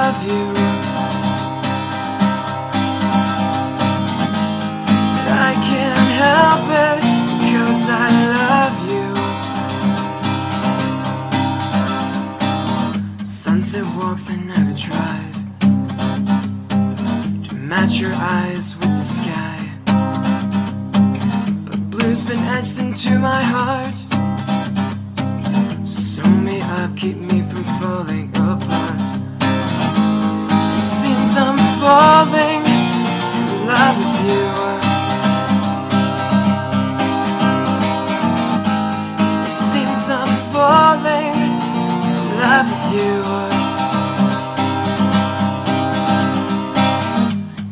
love you. But I can't help it, 'cause I love you. Sunset walks I never tried to match your eyes with the sky, but blue's been etched into my heart. Sew me up, keep me from falling apart. It seems I'm falling in love with you. It seems I'm falling in love with you.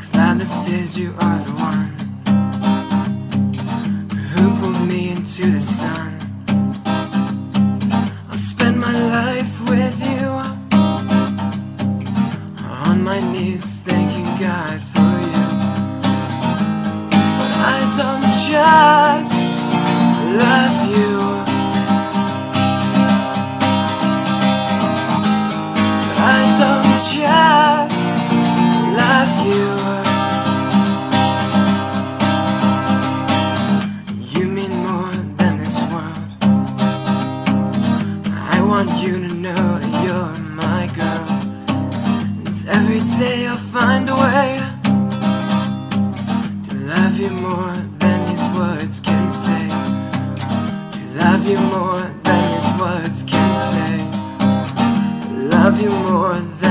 Cloudless days, you are the one who pulled me into the sun. I'll spend my life with you, on my knees thanking God for you. But I don't just love you, but I don't just love you. You mean more than this world. I want you to know that you're my girl. And every day I'll find a way to love you more than these words can say. To love you more than these words can say. Love you more than